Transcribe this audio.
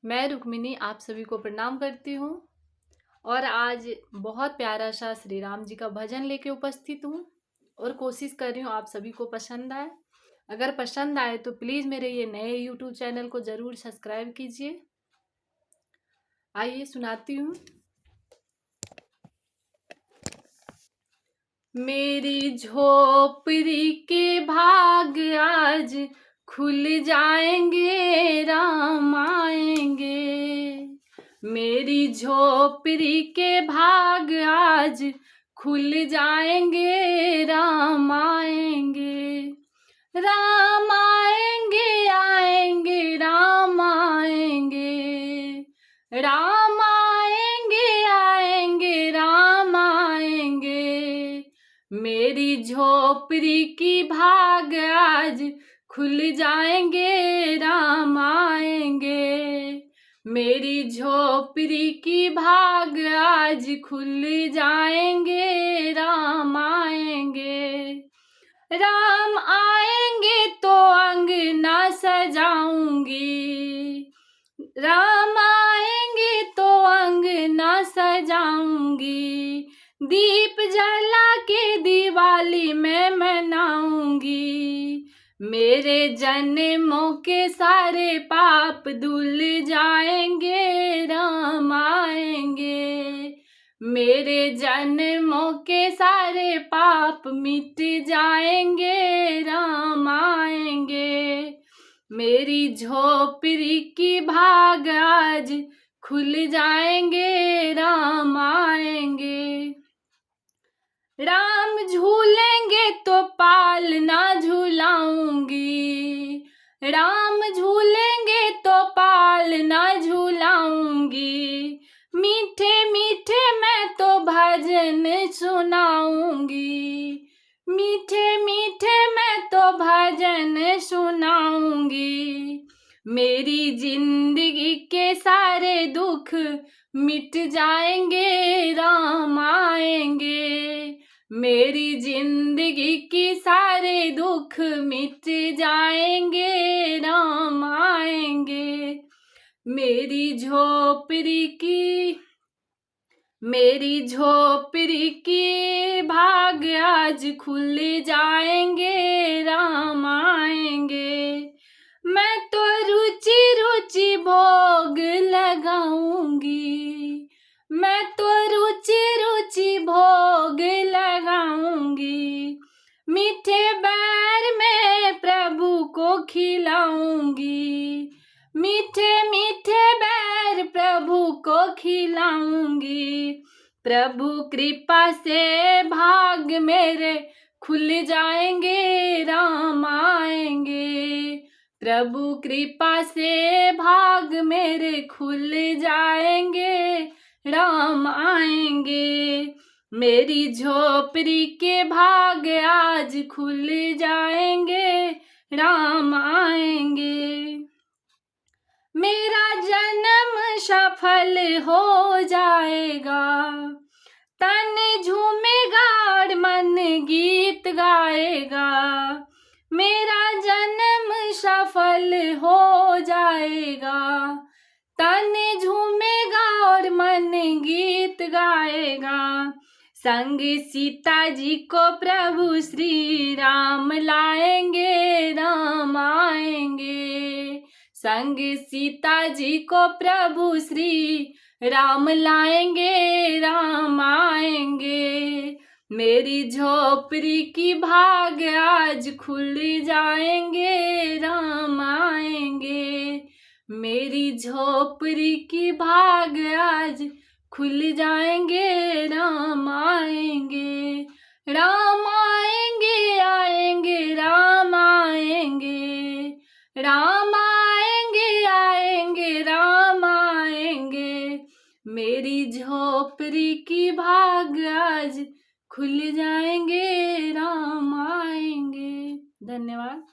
मैं रुक्मिनी आप सभी को प्रणाम करती हूँ और आज बहुत प्यारा सा श्री राम जी का भजन लेके उपस्थित हूँ और कोशिश कर रही हूँ आप सभी को पसंद आए। अगर पसंद आए तो प्लीज़ मेरे ये नए यूट्यूब चैनल को ज़रूर सब्सक्राइब कीजिए। आइए सुनाती हूँ। मेरी झोपड़ी के भाग आज खुल जाएंगे, राम आएंगे। मेरी झोपड़ी के भाग आज खुल जाएंगे, राम आएंगे। राम आएंगे, आएंगे, राम आएंगे। राम आएंगे, आएंगे, राम आएंगे। मेरी झोपड़ी की भाग आज खुल जाएंगे, राम आएंगे। मेरी झोपड़ी की भाग आज खुल जाएंगे, राम आएंगे। राम आएंगे तो अंगना सजाऊंगी। राम आएंगे तो अंगना सजाऊंगी। दीप जला के दिवाली में मनाऊंगी। मेरे जन्मों के सारे पाप धुल जाएंगे, राम आएंगे। मेरे जन्मों के सारे पाप मिट जाएंगे, राम आएंगे। मेरी झोपड़ी की भाग आज खुल जाएंगे, राम आएंगे। राम झूलेंगे तो पालना झूलाऊंगी। राम झूलेंगे तो पालना झूलाऊंगी। मीठे मीठे मैं तो भजन सुनाऊंगी। मीठे मीठे मैं तो भजन सुनाऊंगी। मेरी जिंदगी के सारे दुख मिट जाएंगे, राम आएंगे। मेरी जिंदगी की सारे दुख मिट जाएंगे, राम आएंगे। मेरी झोपड़ी की भाग आज खुल जाएंगे, राम आएंगे। मैं तो रुचि रुचि भोग लगाऊंगी। मैं तो रुचि रुचि भोग लगाऊंगी। मीठे बैर में प्रभु को खिलाऊंगी। मीठे मीठे बैर प्रभु को खिलाऊंगी। प्रभु कृपा से भाग मेरे खुल जाएंगे, राम आएंगे। प्रभु कृपा से भाग मेरे खुल जाएंगे, राम आएंगे। मेरी झोपड़ी के भाग आज खुल जाएंगे, राम आएंगे। मेरा जन्म सफल हो जाएगा। तन झूमेगा और मन गीत गाएगा। मेरा जन्म सफल हो जाएगा। तन झूमेगा और मन गीत गाएगा। संग सीता जी को प्रभु श्री राम लाएंगे, राम आएंगे। संग सीता जी को प्रभु श्री राम लाएंगे, राम आएंगे। मेरी झोपड़ी की भाग आज खुल जाएंगे, राम आएंगे। मेरी झोपड़ी की भाग आज खुल जाएंगे, राम आएंगे। राम आएंगे, आएंगे, राम आएंगे। राम आएंगे, आएंगे, राम आएंगे। मेरी झोपड़ी की भाग आज खुल जाएंगे, राम आएंगे। धन्यवाद।